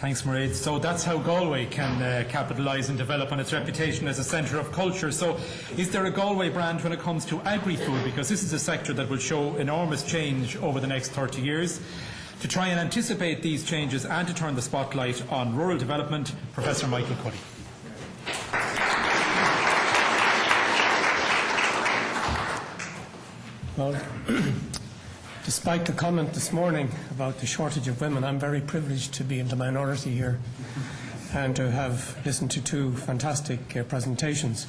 Thanks, Mairead. So that's how Galway can capitalise and develop on its reputation as a centre of culture. So is there a Galway brand when it comes to agri-food? Because this is a sector that will show enormous change over the next 30 years. To try and anticipate these changes and to turn the spotlight on rural development, Professor Michael Cuddy. Well, despite the comment this morning about the shortage of women, I'm very privileged to be in the minority here and to have listened to two fantastic presentations.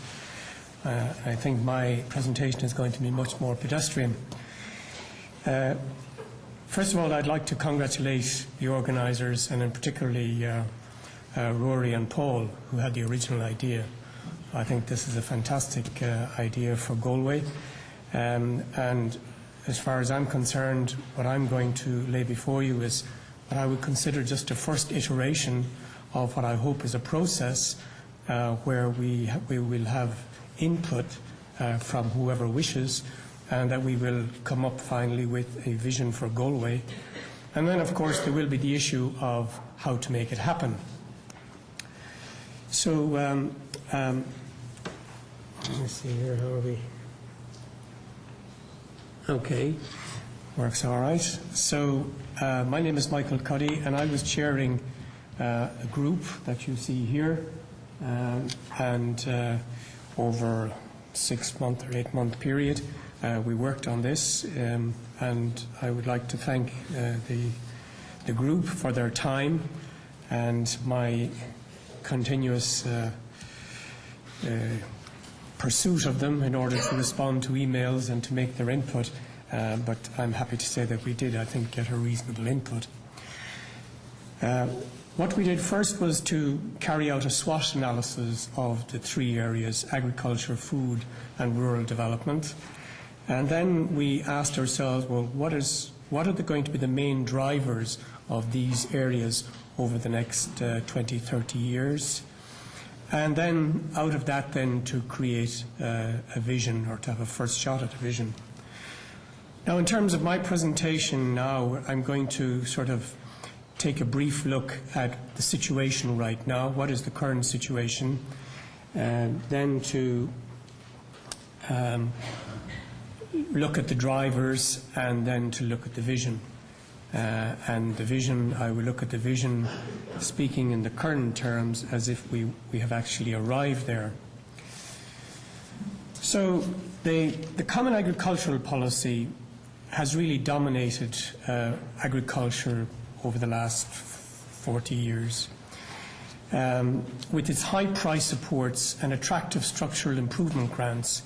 I think my presentation is going to be much more pedestrian. First of all, I'd like to congratulate the organisers, and in particularly Rory and Paul, who had the original idea. I think this is a fantastic idea for Galway. And as far as I'm concerned, what I'm going to lay before you is what I would consider just a first iteration of what I hope is a process where we will have input from whoever wishes, and that we will come up finally with a vision for Galway. And then, of course, there will be the issue of how to make it happen. So, let me see here, how are we? Okay, works all right. So my name is Michael Cuddy, and I was chairing a group that you see here, and over a 6-month or 8-month period we worked on this, and I would like to thank the group for their time and my continuous pursuit of them in order to respond to emails and to make their input, but I'm happy to say that we did, I think, get a reasonable input. What we did first was to carry out a SWOT analysis of the three areas: agriculture, food and rural development. And then we asked ourselves, well, what are going to be the main drivers of these areas over the next 20, 30 years? And then out of that then to create a vision, or to have a first shot at a vision. Now, in terms of my presentation now, I'm going to sort of take a brief look at the situation right now. What is the current situation? Then to look at the drivers, and then to look at the vision. And the vision, I will look at the vision speaking in the current terms as if we have actually arrived there. So the Common Agricultural Policy has really dominated agriculture over the last 40 years. With its high price supports and attractive structural improvement grants,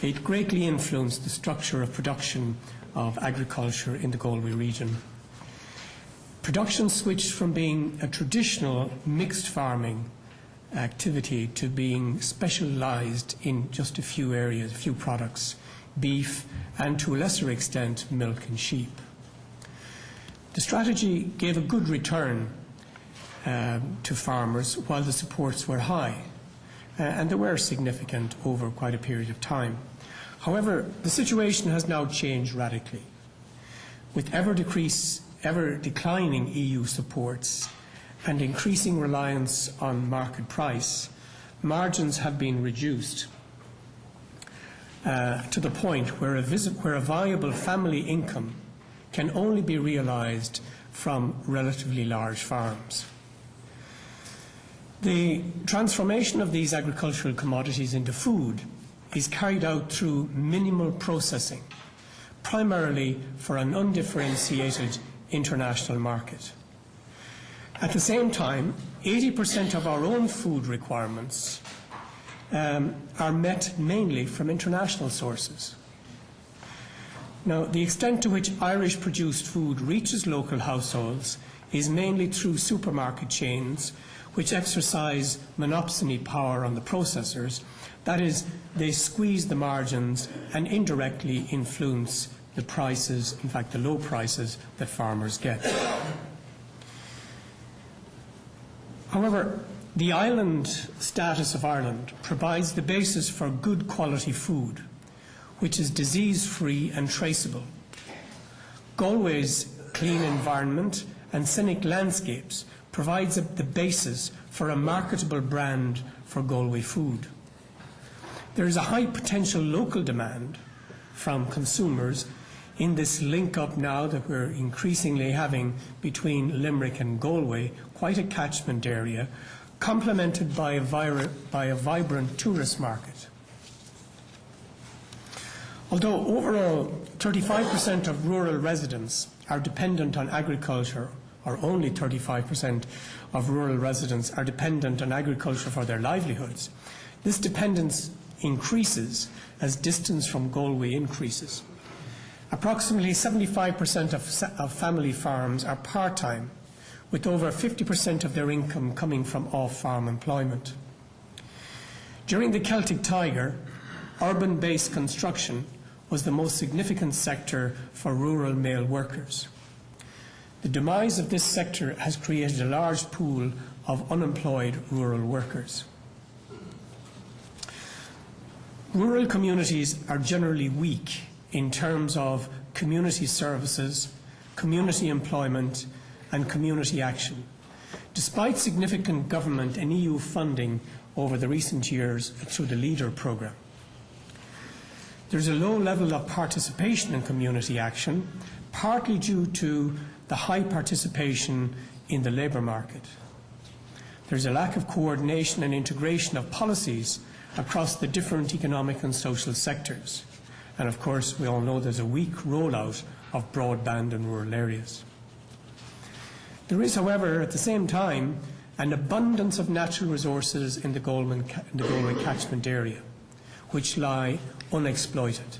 it greatly influenced the structure of production of agriculture in the Galway region. Production switched from being a traditional mixed farming activity to being specialised in just a few areas, a few products: beef and, to a lesser extent, milk and sheep. The strategy gave a good return to farmers while the supports were high, and they were significant over quite a period of time. However, the situation has now changed radically. With ever declining EU supports and increasing reliance on market price, margins have been reduced to the point where a viable family income can only be realised from relatively large farms. The transformation of these agricultural commodities into food is carried out through minimal processing, primarily for an undifferentiated international market. At the same time, 80% of our own food requirements are met mainly from international sources. Now, the extent to which Irish-produced food reaches local households is mainly through supermarket chains, which exercise monopsony power on the processors. That is, they squeeze the margins and indirectly influence the prices, in fact the low prices, that farmers get. However, the island status of Ireland provides the basis for good quality food, which is disease-free and traceable. Galway's clean environment and scenic landscapes provides the basis for a marketable brand for Galway food. There is a high potential local demand from consumers in this link-up now that we're increasingly having between Limerick and Galway, quite a catchment area, complemented by a vibrant tourist market. Although overall 35% of rural residents are dependent on agriculture, or only 35% of rural residents are dependent on agriculture for their livelihoods, this dependence increases as distance from Galway increases. Approximately 75% of family farms are part-time, with over 50% of their income coming from off-farm employment. During the Celtic Tiger, urban-based construction was the most significant sector for rural male workers. The demise of this sector has created a large pool of unemployed rural workers. Rural communities are generally weak in terms of community services, community employment, and community action, despite significant government and EU funding over the recent years through the LEADER programme. There's a low level of participation in community action, partly due to the high participation in the labour market. There's a lack of coordination and integration of policies across the different economic and social sectors. And of course, we all know there's a weak rollout of broadband in rural areas. There is, however, at the same time, an abundance of natural resources in the Galway catchment area, which lie unexploited.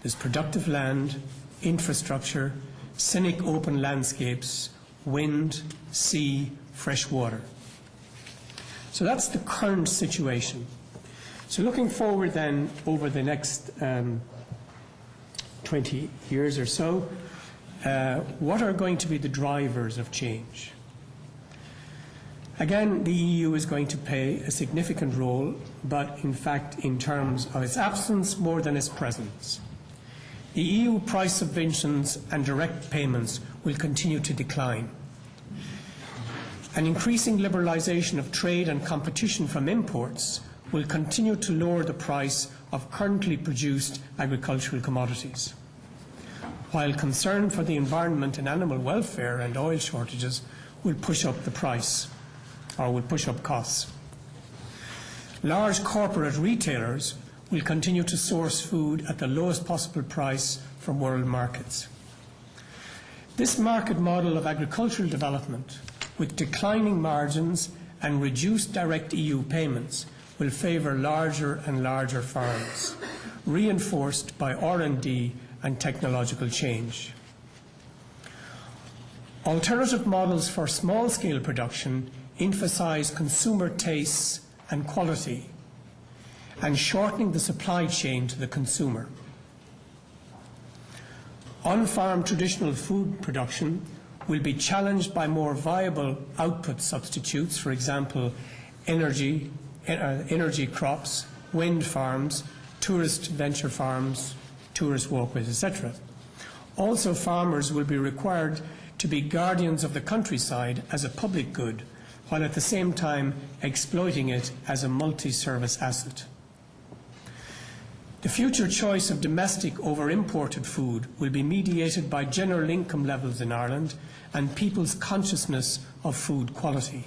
There's productive land, infrastructure, scenic open landscapes, wind, sea, fresh water. So that's the current situation. So looking forward then over the next 20 years or so, what are going to be the drivers of change? Again, the EU is going to play a significant role, but in fact in terms of its absence more than its presence. The EU price subventions and direct payments will continue to decline. An increasing liberalisation of trade and competition from imports will continue to lower the price of currently produced agricultural commodities, while concern for the environment and animal welfare and oil shortages will push up the price, or will push up costs. Large corporate retailers will continue to source food at the lowest possible price from world markets. This market model of agricultural development, with declining margins and reduced direct EU payments, will favour larger and larger farms, reinforced by R&D and technological change. Alternative models for small-scale production emphasise consumer tastes and quality, and shortening the supply chain to the consumer. On-farm traditional food production will be challenged by more viable output substitutes, for example, energy crops, wind farms, tourist venture farms, tourist walkways, etc. Also, farmers will be required to be guardians of the countryside as a public good, while at the same time exploiting it as a multi-service asset. The future choice of domestic over imported food will be mediated by general income levels in Ireland and people's consciousness of food quality.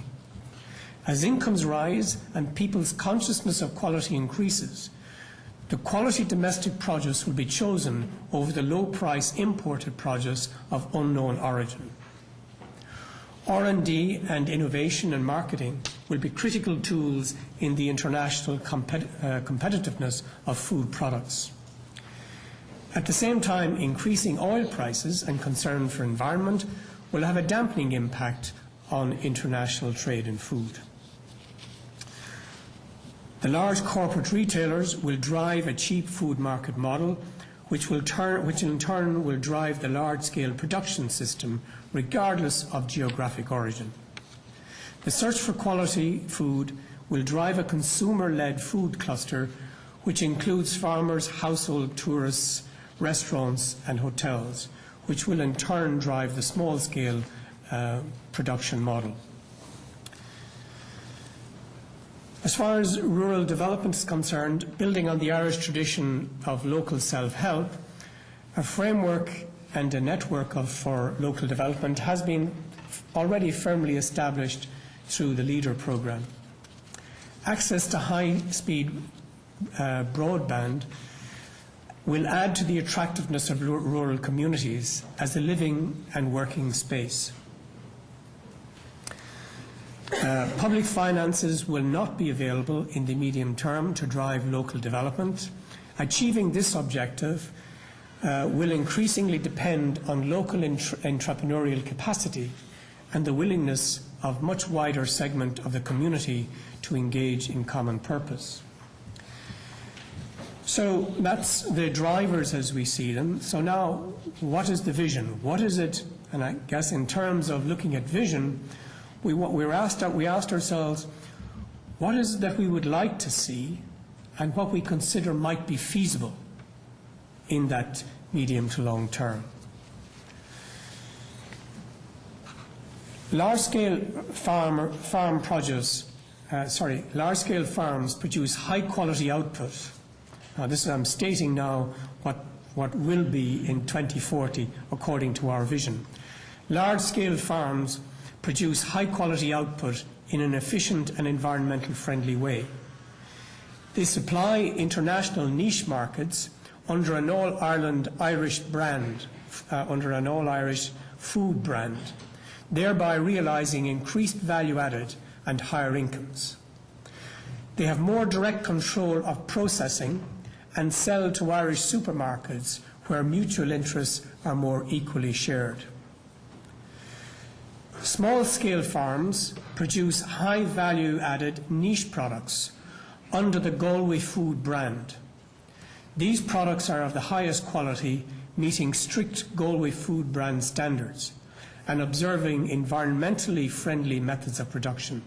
As incomes rise and people's consciousness of quality increases, the quality domestic produce will be chosen over the low-price imported produce of unknown origin. R&D and innovation and marketing will be critical tools in the international competitiveness of food products. At the same time, increasing oil prices and concern for environment will have a dampening impact on international trade in food. The large corporate retailers will drive a cheap food market model, which in turn will drive the large-scale production system regardless of geographic origin. The search for quality food will drive a consumer-led food cluster, which includes farmers, household tourists, restaurants and hotels, which will in turn drive the small-scale production model. As far as rural development is concerned, building on the Irish tradition of local self-help, a framework and a network for local development has been already firmly established through the LEADER programme. Access to high-speed broadband will add to the attractiveness of rural communities as a living and working space. Public finances will not be available in the medium term to drive local development. Achieving this objective will increasingly depend on local entrepreneurial capacity and the willingness of much wider segment of the community to engage in common purpose. So that's the drivers as we see them. So now, what is the vision? What is it? And I guess in terms of looking at vision, we asked ourselves, what is it that we would like to see and what we consider might be feasible in that medium to long term? Large-scale large-scale farms produce high-quality output. Now, I'm stating now what will be in 2040 according to our vision. Large-scale farms produce high-quality output in an efficient and environmental friendly way. They supply international niche markets under an all-Ireland Irish brand, under an all-Irish food brand, thereby realising increased value added and higher incomes. They have more direct control of processing and sell to Irish supermarkets where mutual interests are more equally shared. Small-scale farms produce high value-added niche products under the Galway food brand. These products are of the highest quality, meeting strict Galway food brand standards and observing environmentally friendly methods of production.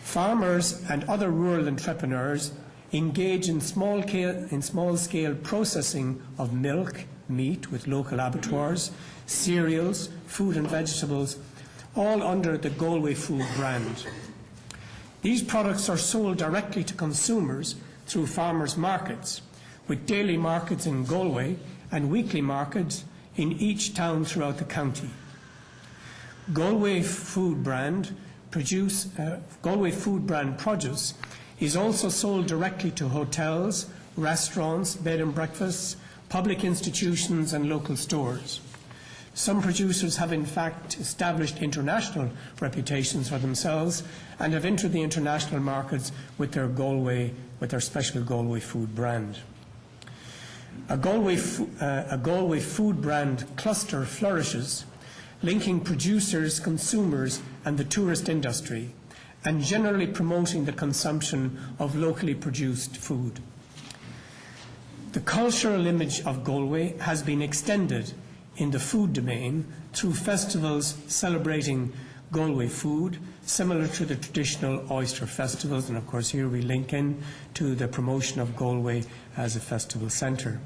Farmers and other rural entrepreneurs engage in small-scale processing of milk, meat with local abattoirs, cereals, fruit and vegetables, all under the Galway food brand. These products are sold directly to consumers through farmers' markets, with daily markets in Galway and weekly markets in each town throughout the county. Galway food brand produce is also sold directly to hotels, restaurants, bed and breakfasts, public institutions and local stores. Some producers have in fact established international reputations for themselves and have entered the international markets with their special Galway food brand. A Galway food brand cluster flourishes, linking producers, consumers and the tourist industry, and generally promoting the consumption of locally produced food. The cultural image of Galway has been extended in the food domain through festivals celebrating Galway food, similar to the traditional oyster festivals, and of course here we link in to the promotion of Galway as a festival centre.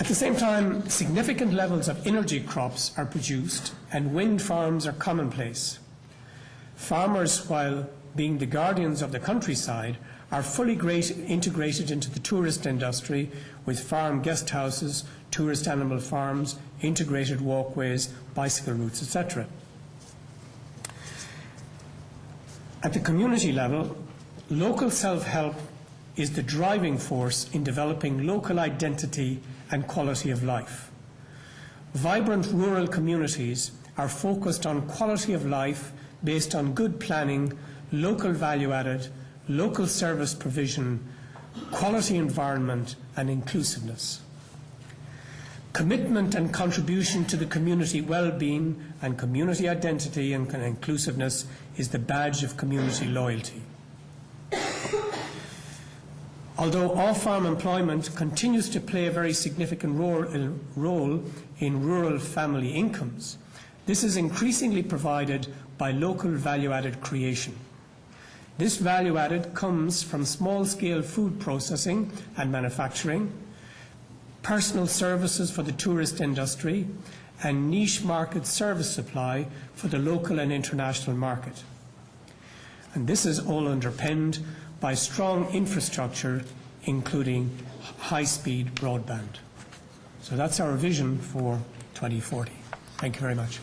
At the same time, significant levels of energy crops are produced and wind farms are commonplace. Farmers, while being the guardians of the countryside, are fully integrated into the tourist industry with farm guest houses, tourist animal farms, integrated walkways, bicycle routes, etc. At the community level, local self-help is the driving force in developing local identity and quality of life. Vibrant rural communities are focused on quality of life based on good planning, local value added, local service provision, quality environment and inclusiveness. Commitment and contribution to the community well-being and community identity and inclusiveness is the badge of community loyalty. Although off-farm employment continues to play a very significant role in rural family incomes, this is increasingly provided by local value-added creation. This value added comes from small-scale food processing and manufacturing, personal services for the tourist industry, and niche market service supply for the local and international market. And this is all underpinned by strong infrastructure, including high-speed broadband. So that's our vision for 2040. Thank you very much.